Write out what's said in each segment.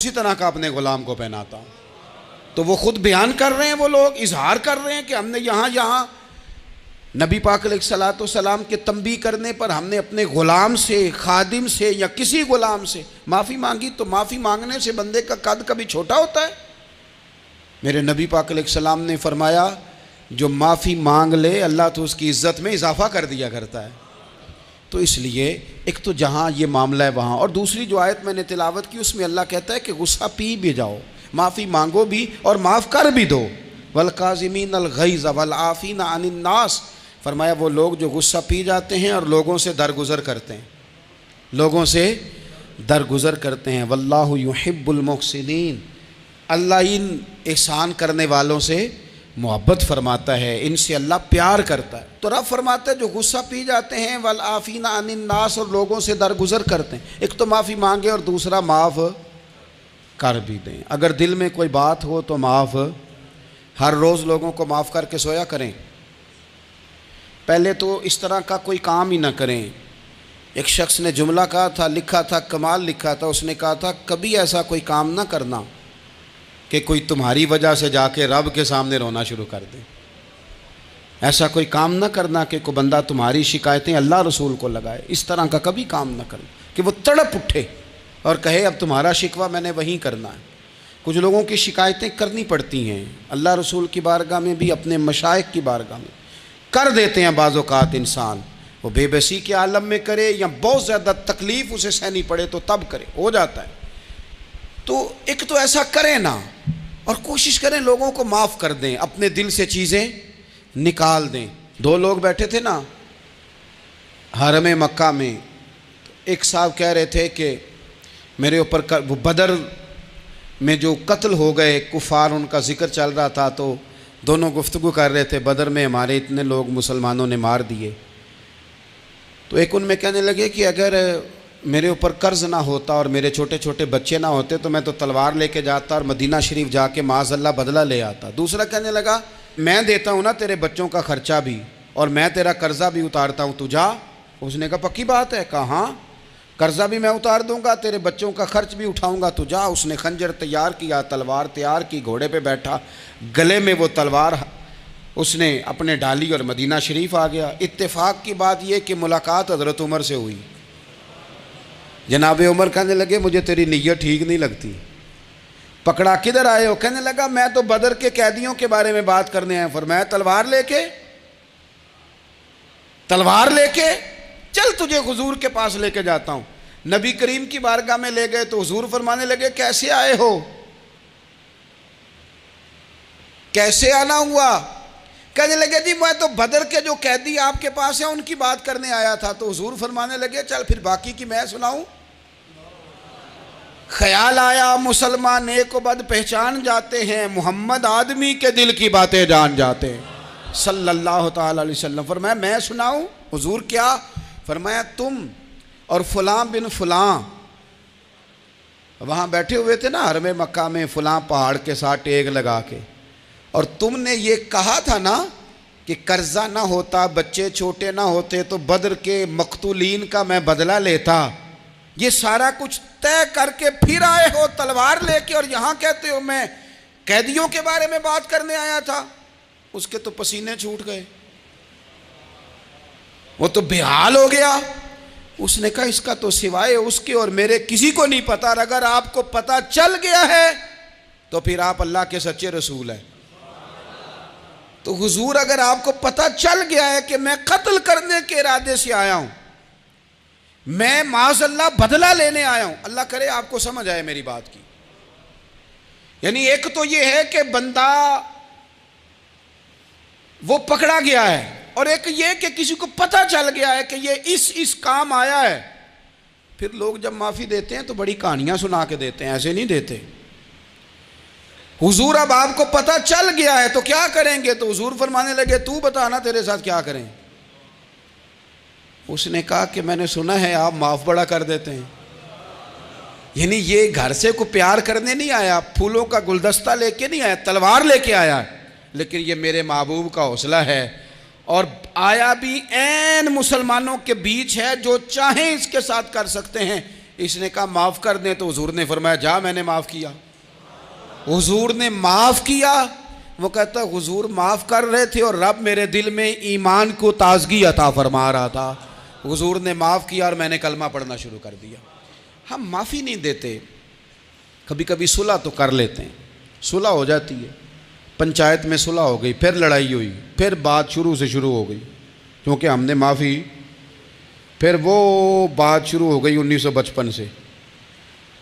اسی طرح کا اپنے غلام کو پہناتا ہوں۔ تو وہ خود بیان کر رہے ہیں، وہ لوگ اظہار کر رہے ہیں کہ ہم نے یہاں نبی پاک علیہ الصلوۃ والسلام کے تنبیہ کرنے پر ہم نے اپنے غلام سے، خادم سے یا کسی غلام سے معافی مانگی، تو معافی مانگنے سے بندے کا قد کبھی چھوٹا ہوتا ہے؟ میرے نبی پاک علیہ السلام نے فرمایا جو معافی مانگ لے اللہ تو اس کی عزت میں اضافہ کر دیا کرتا ہے۔ تو اس لیے ایک تو جہاں یہ معاملہ ہے وہاں، اور دوسری جو آیت میں نے تلاوت کی اس میں اللہ کہتا ہے کہ غصہ پی بھی جاؤ، معافی مانگو بھی اور معاف کر بھی دو۔ والکاظمین الغیظ والعافین عن الناس، فرمایا وہ لوگ جو غصہ پی جاتے ہیں اور لوگوں سے درگزر کرتے ہیں، لوگوں سے درگزر کرتے ہیں۔ واللہ یحب المحسنین، اللہ ان احسان کرنے والوں سے محبت فرماتا ہے، ان سے اللہ پیار کرتا ہے۔ تو رب فرماتا ہے جو غصہ پی جاتے ہیں والعافین عن الناس، اور لوگوں سے درگزر کرتے ہیں، ایک تو معافی مانگے اور دوسرا معاف کر بھی دیں۔ اگر دل میں کوئی بات ہو تو معاف، ہر روز لوگوں کو معاف کر کے سویا کریں۔ پہلے تو اس طرح کا کوئی کام ہی نہ کریں۔ ایک شخص نے جملہ کہا تھا، لکھا تھا، کمال لکھا تھا، اس نے کہا تھا کبھی ایسا کوئی کام نہ کرنا کہ کوئی تمہاری وجہ سے جا کے رب کے سامنے رونا شروع کر دے۔ ایسا کوئی کام نہ کرنا کہ کوئی بندہ تمہاری شکایتیں اللہ رسول کو لگائے، اس طرح کا کبھی کام نہ کرنا کہ وہ تڑپ اٹھے اور کہے اب تمہارا شکوہ میں نے وہیں کرنا ہے۔ کچھ لوگوں کی شکایتیں کرنی پڑتی ہیں اللہ رسول کی بارگاہ میں بھی، اپنے مشائخ کی بارگاہ میں کر دیتے ہیں بعض اوقات، انسان وہ بے بسی کے عالم میں کرے یا بہت زیادہ تکلیف اسے سہنی پڑے تو تب کرے، ہو جاتا ہے۔ تو ایک تو ایسا کریں نا، اور کوشش کریں لوگوں کو معاف کر دیں، اپنے دل سے چیزیں نکال دیں۔ دو لوگ بیٹھے تھے نا حرم مکہ میں، ایک صاحب کہہ رہے تھے کہ میرے اوپر وہ بدر میں جو قتل ہو گئے کفار، ان کا ذکر چل رہا تھا، تو دونوں گفتگو کر رہے تھے بدر میں ہمارے اتنے لوگ مسلمانوں نے مار دیے۔ تو ایک ان میں کہنے لگے کہ اگر میرے اوپر قرض نہ ہوتا اور میرے چھوٹے چھوٹے بچے نہ ہوتے تو میں تو تلوار لے کے جاتا اور مدینہ شریف جا کے معاذ اللہ بدلہ لے آتا۔ دوسرا کہنے لگا میں دیتا ہوں نا تیرے بچوں کا خرچہ بھی اور میں تیرا قرضہ بھی اتارتا ہوں، تو جا۔ اس نے کہا پکی بات ہے؟ کہا ہاں، قرضہ بھی میں اتار دوں گا، تیرے بچوں کا خرچ بھی اٹھاؤں گا، تو جا۔ اس نے خنجر تیار کیا، تلوار تیار کی، گھوڑے پہ بیٹھا، گلے میں وہ تلوار اس نے اپنے ڈالی اور مدینہ شریف آ گیا۔ اتفاق کی بات یہ کہ ملاقات حضرت عمر سے ہوئی۔ جناب عمر کہنے لگے مجھے تیری نیت ٹھیک نہیں لگتی، پکڑا کدھر آئے ہو؟ کہنے لگا میں تو بدر کے قیدیوں کے بارے میں بات کرنے آیا۔ فرمایا تلوار لے کے چل تجھے حضور کے پاس لے کے جاتا ہوں۔ نبی کریم کی بارگاہ میں لے گئے تو حضور فرمانے لگے کیسے آئے ہو؟ کیسے آنا ہوا؟ کہنے لگے جی میں تو بدر کے جو قیدی آپ کے پاس ہیں ان کی بات کرنے آیا تھا۔ تو حضور فرمانے لگے چل پھر باقی کی میں سناؤں۔ خیال آیا مسلمان نیک و بد پہچان جاتے ہیں، محمد آدمی کے دل کی باتیں جان جاتے ہیں صلی اللہ تعالی علیہ وسلم۔ فرمایا میں سناؤں؟ حضور کیا؟ فرمایا تم اور فلاں بن فلاں وہاں بیٹھے ہوئے تھے نا حرم مکہ میں فلاں پہاڑ کے ساتھ ٹیک لگا کے، اور تم نے یہ کہا تھا نا کہ قرضہ نہ ہوتا، بچے چھوٹے نہ ہوتے تو بدر کے مقتولین کا میں بدلہ لیتا۔ یہ سارا کچھ طے کر کے پھر آئے ہو تلوار لے کے، اور یہاں کہتے ہو میں قیدیوں کے بارے میں بات کرنے آیا تھا۔ اس کے تو پسینے چھوٹ گئے، وہ تو بے حال ہو گیا۔ اس نے کہا اس کا تو سوائے اس کے اور میرے کسی کو نہیں پتا، اور اگر آپ کو پتا چل گیا ہے تو پھر آپ اللہ کے سچے رسول ہیں۔ تو حضور اگر آپ کو پتا چل گیا ہے کہ میں قتل کرنے کے ارادے سے آیا ہوں، میں معاذ اللہ بدلہ لینے آیا ہوں، اللہ کرے آپ کو سمجھ آئے میری بات کی۔ یعنی ایک تو یہ ہے کہ بندہ وہ پکڑا گیا ہے، اور ایک یہ کہ کسی کو پتا چل گیا ہے کہ یہ اس کام آیا ہے۔ پھر لوگ جب معافی دیتے ہیں تو بڑی کہانیاں سنا کے دیتے ہیں، ایسے نہیں دیتے۔ حضور اب آپ کو پتا چل گیا ہے تو کیا کریں گے؟ تو حضور فرمانے لگے تو بتا نا تیرے ساتھ کیا کریں۔ اس نے کہا کہ میں نے سنا ہے آپ معاف بڑا کر دیتے ہیں۔ یعنی یہ گھر سے کوئی پیار کرنے نہیں آیا، پھولوں کا گلدستہ لے کے نہیں آیا، تلوار لے کے آیا، لیکن یہ میرے محبوب کا حوصلہ ہے، اور آیا بھی عین مسلمانوں کے بیچ ہے، جو چاہیں اس کے ساتھ کر سکتے ہیں۔ اس نے کہا معاف کر دیں، تو حضور نے فرمایا جا میں نے معاف کیا۔ حضور نے معاف کیا۔ وہ کہتا حضور معاف کر رہے تھے اور رب میرے دل میں ایمان کو تازگی عطا فرما رہا تھا، حضور نے معاف کیا اور میں نے کلمہ پڑھنا شروع کر دیا۔ ہم معافی نہیں دیتے، کبھی کبھی صلح تو کر لیتے ہیں، صلح ہو جاتی ہے، پنچایت میں صلح ہو گئی، پھر لڑائی ہوئی، پھر بات شروع سے شروع ہو گئی، کیونکہ ہم نے معافی، پھر وہ بات شروع ہو گئی 1955 سے،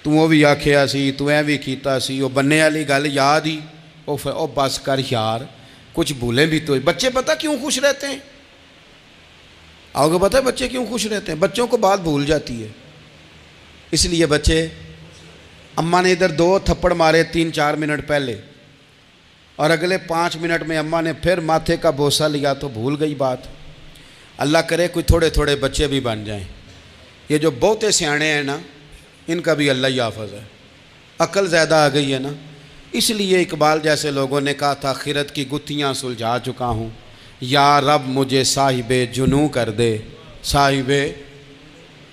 تو وہ بھی آکھیا سی، تو اے بھی کیتا سی، وہ بننے والی گل یاد ہی، او بس کر یار، کچھ بھولیں بھی تو۔ بچے پتہ کیوں خوش رہتے ہیں؟ آؤ گے پتہ ہے بچے کیوں خوش رہتے ہیں؟ بچوں کو بات بھول جاتی ہے، اس لیے بچے، اماں نے ادھر 2 تھپڑ مارے 3-4 منٹ پہلے، اور اگلے 5 منٹ میں اماں نے پھر ماتھے کا بوسہ لیا تو بھول گئی بات۔ اللہ کرے کوئی تھوڑے تھوڑے بچے بھی بن جائیں۔ یہ جو بہتے سیانے ہیں نا، ان کا بھی اللہ ہی حافظ ہے، عقل زیادہ آ گئی ہے نا، اس لیے اقبال جیسے لوگوں نے کہا تھا خرد کی گتھیاں سلجھا چکا ہوں، یا رب مجھے صاحب جنوں کر دے، صاحب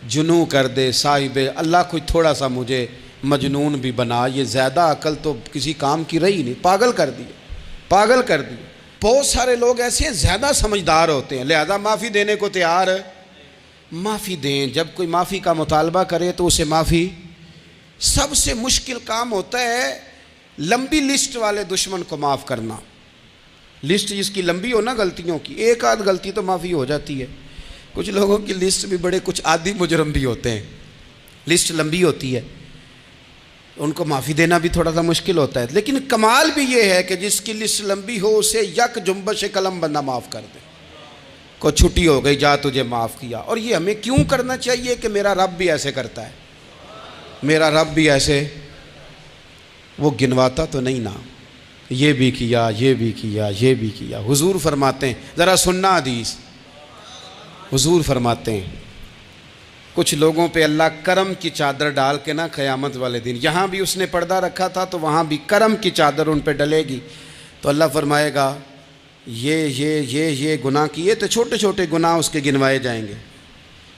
جنوں کر دے، صاحب اللہ کوئی تھوڑا سا مجھے مجنون بھی بنا۔ یہ زیادہ عقل تو کسی کام کی رہی نہیں، پاگل کر دی، پاگل کر دی۔ بہت سارے لوگ ایسے ہیں زیادہ سمجھدار ہوتے ہیں، لہذا معافی دینے کو تیار، معافی دیں۔ جب کوئی معافی کا مطالبہ کرے تو اسے معافی، سب سے مشکل کام ہوتا ہے لمبی لسٹ والے دشمن کو معاف کرنا۔ لسٹ جس کی لمبی ہو نا غلطیوں کی، ایک آدھ غلطی تو معافی ہو جاتی ہے۔ کچھ لوگوں کی لسٹ بھی بڑے کچھ عادی مجرم بھی ہوتے ہیں، لسٹ لمبی ہوتی ہے، ان کو معافی دینا بھی تھوڑا سا مشکل ہوتا ہے۔ لیکن کمال بھی یہ ہے کہ جس کی لسٹ لمبی ہو اسے یک جنبش قلم بندہ معاف کر دے، کو چھٹی ہو گئی جا تجھے معاف کیا۔ اور یہ ہمیں کیوں کرنا چاہیے کہ میرا رب بھی ایسے کرتا ہے، میرا رب بھی ایسے، وہ گنواتا تو نہیں نا، یہ بھی کیا، یہ بھی کیا، یہ بھی کیا۔ حضور فرماتے ہیں، ذرا سننا حدیث، حضور فرماتے ہیں کچھ لوگوں پہ اللہ کرم کی چادر ڈال کے نا قیامت والے دن، یہاں بھی اس نے پردہ رکھا تھا تو وہاں بھی کرم کی چادر ان پہ ڈلے گی، تو اللہ فرمائے گا یہ گناہ کیے تو چھوٹے چھوٹے گناہ اس کے گنوائے جائیں گے،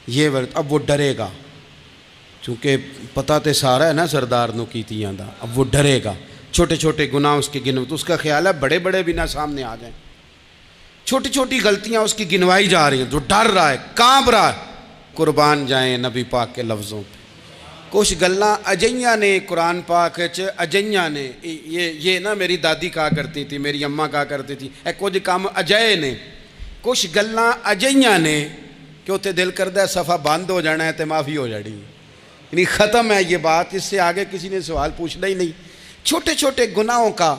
یہ اب وہ ڈرے گا، چونکہ پتہ تے سارا ہے نا سردار نو کیتیاں دا، اب وہ ڈرے گا، چھوٹے چھوٹے گناہ اس کے گنو، تو اس کا خیال ہے بڑے بڑے بھی نہ سامنے آ جائیں، چھوٹی چھوٹی غلطیاں اس کی گنوائی جا رہی ہیں، جو ڈر رہا ہے، کانپ رہا ہے۔ قربان جائیں نبی پاک کے لفظوں پہ، کچھ گلاں اجیاں نے قرآن پاک اجیاں نے، یہ نا میری دادی کہا کرتی تھی، میری اماں کہا کرتی تھی، اے کچھ کام اجائے نے، کچھ گلاں اجیاں نے کہ اتنے دل کردہ ہے صفحہ بند ہو جانا ہے تو معافی ہو جانی، یعنی ختم ہے یہ بات، اس سے آگے کسی نے سوال پوچھنا ہی نہیں۔ چھوٹے چھوٹے گناہوں کا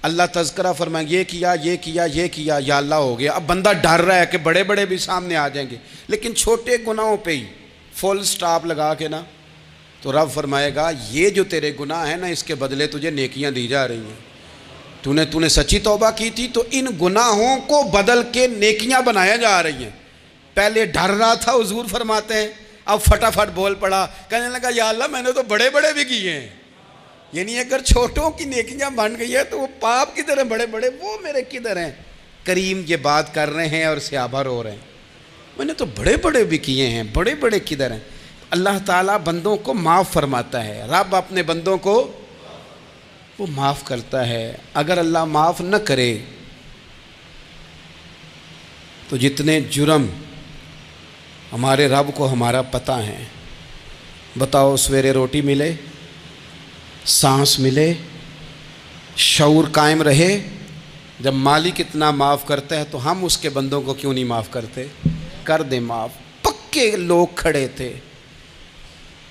اللہ تذکرہ فرمائیں، یہ کیا یہ کیا یہ کیا، یا اللہ ہو گیا۔ اب بندہ ڈر رہا ہے کہ بڑے بڑے بھی سامنے آ جائیں گے، لیکن چھوٹے گناہوں پہ ہی فل سٹاپ لگا کے نا، تو رب فرمائے گا یہ جو تیرے گناہ ہیں نا اس کے بدلے تجھے نیکیاں دی جا رہی ہیں، تو نے سچی توبہ کی تھی تو ان گناہوں کو بدل کے نیکیاں بنایا جا رہی ہیں۔ پہلے ڈر رہا تھا، حضور فرماتے ہیں، اب فٹافٹ بول پڑا، کہنے لگا یا اللہ میں نے تو بڑے بڑے بھی کیے ہیں، یعنی اگر چھوٹوں کی نیکیاں بن گئی ہے تو وہ پاپ کدھر ہیں بڑے بڑے، وہ میرے کدھر ہیں۔ کریم یہ بات کر رہے ہیں اور صحابہ رو رہے ہیں، میں نے تو بڑے بڑے بھی کیے ہیں، بڑے بڑے کدھر ہیں۔ اللہ تعالیٰ بندوں کو معاف فرماتا ہے، رب اپنے بندوں کو وہ معاف کرتا ہے۔ اگر اللہ معاف نہ کرے تو جتنے جرم ہمارے رب کو ہمارا پتہ ہے، بتاؤ سویرے روٹی ملے، سانس ملے، شعور قائم رہے، جب مالک اتنا معاف کرتا ہے تو ہم اس کے بندوں کو کیوں نہیں معاف کرتے؟ کر دیں معاف۔ پکے لوگ کھڑے تھے،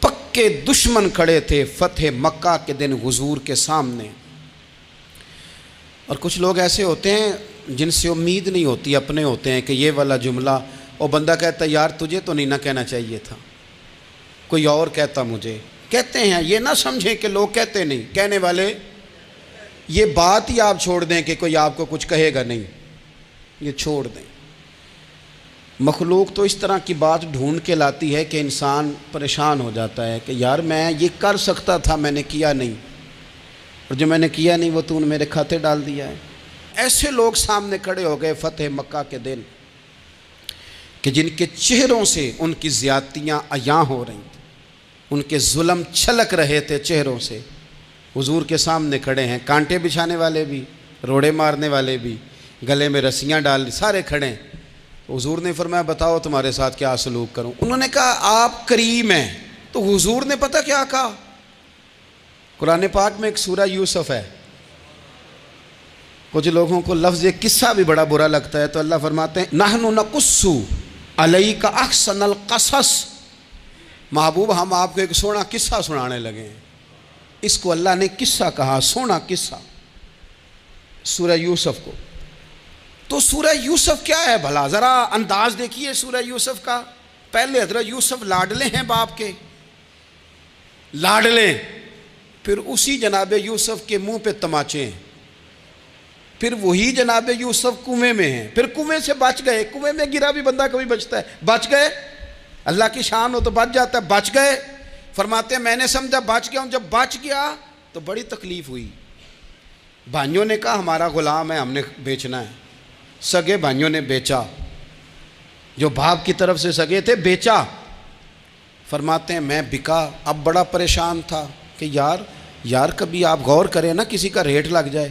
پکے دشمن کھڑے تھے فتح مکہ کے دن حضور کے سامنے، اور کچھ لوگ ایسے ہوتے ہیں جن سے امید نہیں ہوتی، اپنے ہوتے ہیں کہ یہ والا جملہ، اور بندہ کہتا ہے یار تجھے تو نہیں نہ کہنا چاہیے تھا، کوئی اور کہتا مجھے، کہتے ہیں، یہ نہ سمجھیں کہ لوگ کہتے نہیں، کہنے والے، یہ بات ہی آپ چھوڑ دیں کہ کوئی آپ کو کچھ کہے گا نہیں، یہ چھوڑ دیں۔ مخلوق تو اس طرح کی بات ڈھونڈ کے لاتی ہے کہ انسان پریشان ہو جاتا ہے کہ یار میں یہ کر سکتا تھا، میں نے کیا نہیں، اور جو میں نے کیا نہیں وہ تو نے میرے کھاتے ڈال دیا ہے۔ ایسے لوگ سامنے کھڑے ہو گئے فتح مکہ کے دن کہ جن کے چہروں سے ان کی زیادتیاں عیاں ہو رہی تھیں، ان کے ظلم چھلک رہے تھے چہروں سے، حضور کے سامنے کھڑے ہیں، کانٹے بچھانے والے بھی، روڑے مارنے والے بھی، گلے میں رسیاں ڈال سارے کھڑے ہیں۔ حضور نے فرمایا بتاؤ تمہارے ساتھ کیا سلوک کروں؟ انہوں نے کہا آپ کریم ہیں۔ تو حضور نے پتہ کیا کہا؟ قرآن پاک میں ایک سورہ یوسف ہے، کچھ لوگوں کو لفظ یہ قصہ بھی بڑا برا لگتا ہے، تو اللہ فرماتے ہیں نحن نقص علیک احسن القصص، محبوب ہم آپ کو ایک سونا قصہ سنانے لگے ہیں۔ اس کو اللہ نے قصہ کہا، سونا قصہ، سورہ یوسف کو۔ تو سورہ یوسف کیا ہے بھلا؟ ذرا انداز دیکھیے سورہ یوسف کا۔ پہلے حضرت یوسف لاڈلے ہیں باپ کے، لاڈلے، پھر اسی جناب یوسف کے منہ پہ تماچے ہیں، پھر وہی جناب یوسف کنویں میں ہیں، پھر کنویں سے بچ گئے، کنویں میں گرا بھی بندہ کبھی بچتا ہے، بچ گئے، اللہ کی شان ہو تو بچ جاتا ہے، بچ گئے۔ فرماتے ہیں میں نے سمجھا بچ گیا ہوں، جب بچ گیا تو بڑی تکلیف ہوئی۔ بھائیوں نے کہا ہمارا غلام ہے، ہم نے بیچنا ہے۔ سگے بھائیوں نے بیچا، جو باپ کی طرف سے سگے تھے بیچا۔ فرماتے ہیں میں بکا، اب بڑا پریشان تھا کہ یار کبھی آپ غور کریں نا کسی کا ریٹ لگ جائے۔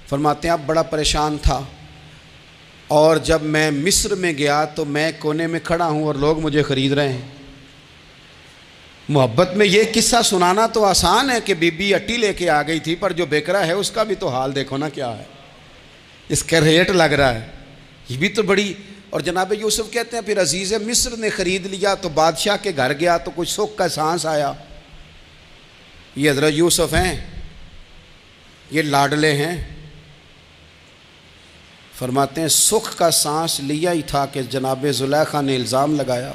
فرماتے ہیں اب بڑا پریشان تھا، اور جب میں مصر میں گیا تو میں کونے میں کھڑا ہوں اور لوگ مجھے خرید رہے ہیں۔ محبت میں یہ قصہ سنانا تو آسان ہے کہ بی بی اٹی لے کے آ گئی تھی، پر جو بیکرا ہے اس کا بھی تو حال دیکھو نا کیا ہے، اس کا ریٹ لگ رہا ہے، یہ بھی تو بڑی۔ اور جناب یوسف کہتے ہیں پھر عزیز مصر نے خرید لیا تو بادشاہ کے گھر گیا تو کچھ سکھ کا سانس آیا۔ یہ حضرت یوسف ہیں، یہ لاڈلے ہیں۔ فرماتے ہیں سکھ کا سانس لیا ہی تھا کہ جناب زلیخا نے الزام لگایا،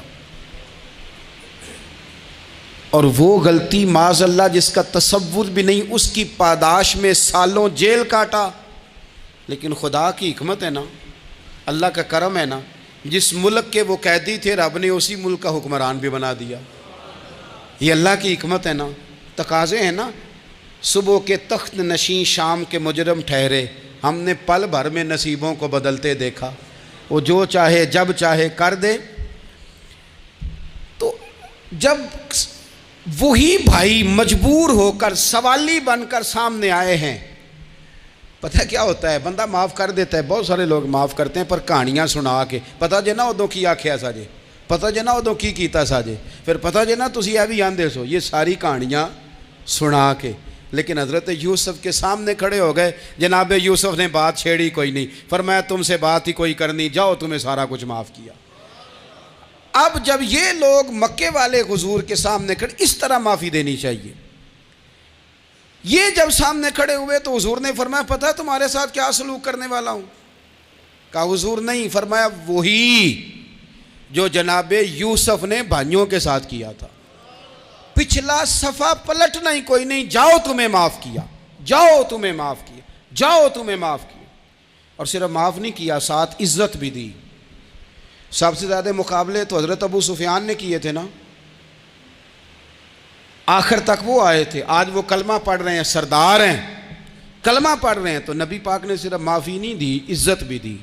اور وہ غلطی معاذ اللہ جس کا تصور بھی نہیں، اس کی پاداش میں سالوں جیل کاٹا۔ لیکن خدا کی حکمت ہے نا، اللہ کا کرم ہے نا، جس ملک کے وہ قیدی تھے رب نے اسی ملک کا حکمران بھی بنا دیا۔ یہ اللہ کی حکمت ہے نا، تقاضے ہیں نا۔ صبح کے تخت نشین شام کے مجرم ٹھہرے، ہم نے پل بھر میں نصیبوں کو بدلتے دیکھا، وہ جو چاہے جب چاہے کر دے۔ تو جب وہی بھائی مجبور ہو کر سوالی بن کر سامنے آئے ہیں، پتہ کیا ہوتا ہے، بندہ معاف کر دیتا ہے، بہت سارے لوگ معاف کرتے ہیں، پر کہانیاں سنا کے پتہ جے نا ادوں کی آکھیا ساجے، پتہ جے نا ادوں کی کیتا ساجے، پھر پتہ جے نا تسی اے بھی آندے سو، یہ ساری کہانیاں سنا کے۔ لیکن حضرت یوسف کے سامنے کھڑے ہو گئے، جناب یوسف نے بات چھیڑی کوئی نہیں، فرمایا تم سے بات ہی کوئی کرنی، جاؤ تمہیں سارا کچھ معاف کیا۔ اب جب یہ لوگ مکے والے حضور کے سامنے کھڑے، اس طرح معافی دینی چاہیے۔ یہ جب سامنے کھڑے ہوئے تو حضور نے فرمایا پتہ تمہارے ساتھ کیا سلوک کرنے والا ہوں؟ کہا حضور نہیں۔ فرمایا وہی جو جناب یوسف نے بھائیوں کے ساتھ کیا تھا، پچھلا صفحہ پلٹنا ہی کوئی نہیں، جاؤ تمہیں معاف کیا، جاؤ تمہیں معاف کیا، جاؤ تمہیں معاف کیا۔ اور صرف معاف نہیں کیا، ساتھ عزت بھی دی۔ سب سے زیادہ مقابلے تو حضرت ابو سفیان نے کیے تھے نا، آخر تک وہ آئے تھے، آج وہ کلمہ پڑھ رہے ہیں، سردار ہیں، کلمہ پڑھ رہے ہیں، تو نبی پاک نے صرف معافی نہیں دی، عزت بھی دی۔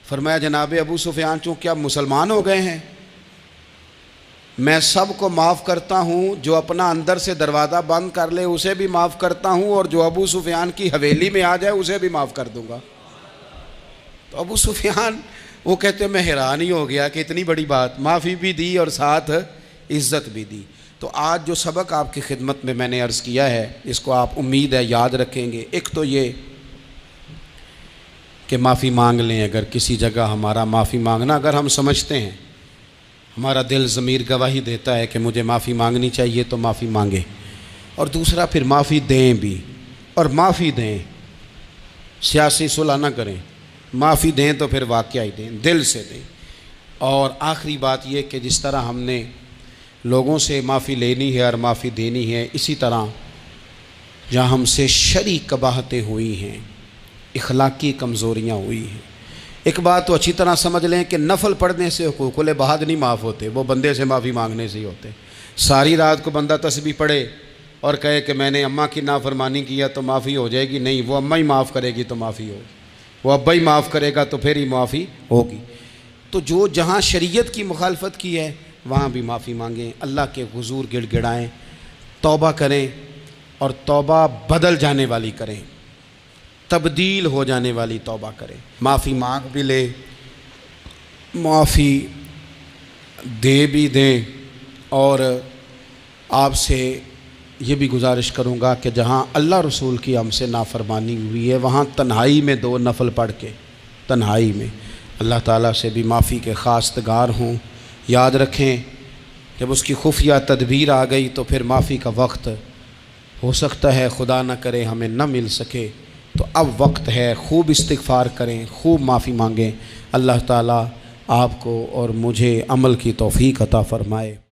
فرمایا جناب ابو سفیان چونکہ اب مسلمان ہو گئے ہیں، میں سب کو معاف کرتا ہوں، جو اپنا اندر سے دروازہ بند کر لے اسے بھی معاف کرتا ہوں، اور جو ابو سفیان کی حویلی میں آ جائے اسے بھی معاف کر دوں گا۔ تو ابو سفیان وہ کہتے ہیں میں حیران ہی ہو گیا کہ اتنی بڑی بات، معافی بھی دی اور ساتھ عزت بھی دی۔ تو آج جو سبق آپ کی خدمت میں نے عرض کیا ہے، اس کو آپ امید ہے یاد رکھیں گے۔ ایک تو یہ کہ معافی مانگ لیں، اگر کسی جگہ ہمارا معافی مانگنا اگر ہم سمجھتے ہیں، ہمارا دل ضمیر گواہی دیتا ہے کہ مجھے معافی مانگنی چاہیے تو معافی مانگیں۔ اور دوسرا پھر معافی دیں بھی، اور معافی دیں، سیاسی صلح نہ کریں، معافی دیں تو پھر واقعہ ہی دیں، دل سے دیں۔ اور آخری بات یہ کہ جس طرح ہم نے لوگوں سے معافی لینی ہے اور معافی دینی ہے، اسی طرح جہاں ہم سے شرعی قباحتیں ہوئی ہیں، اخلاقی کمزوریاں ہوئی ہیں، ایک بات تو اچھی طرح سمجھ لیں کہ نفل پڑھنے سے حقوق العباد نہیں معاف ہوتے، وہ بندے سے معافی مانگنے سے ہی ہوتے۔ ساری رات کو بندہ تسبیح پڑھے اور کہے کہ میں نے اماں کی نافرمانی کیا تو معافی ہو جائے گی، نہیں، وہ اماں ہی معاف کرے گی تو معافی ہوگی، وہ ابا ہی معاف کرے گا تو پھر ہی معافی ہوگی۔ تو جو جہاں شریعت کی مخالفت کی ہے وہاں بھی معافی مانگیں، اللہ کے حضور گڑ گڑائیں، توبہ کریں، اور توبہ بدل جانے والی کریں، تبدیل ہو جانے والی توبہ کریں۔ معافی مانگ بھی لیں، معافی دے بھی دیں، اور آپ سے یہ بھی گزارش کروں گا کہ جہاں اللہ رسول کی ہم سے نافرمانی ہوئی ہے وہاں تنہائی میں 2 نفل پڑھ کے تنہائی میں اللہ تعالیٰ سے بھی معافی کے خواستگار ہوں۔ یاد رکھیں جب اس کی خفیہ تدبیر آ گئی تو پھر معافی کا وقت ہو سکتا ہے خدا نہ کرے ہمیں نہ مل سکے، تو اب وقت ہے، خوب استغفار کریں، خوب معافی مانگیں۔ اللہ تعالیٰ آپ کو اور مجھے عمل کی توفیق عطا فرمائے۔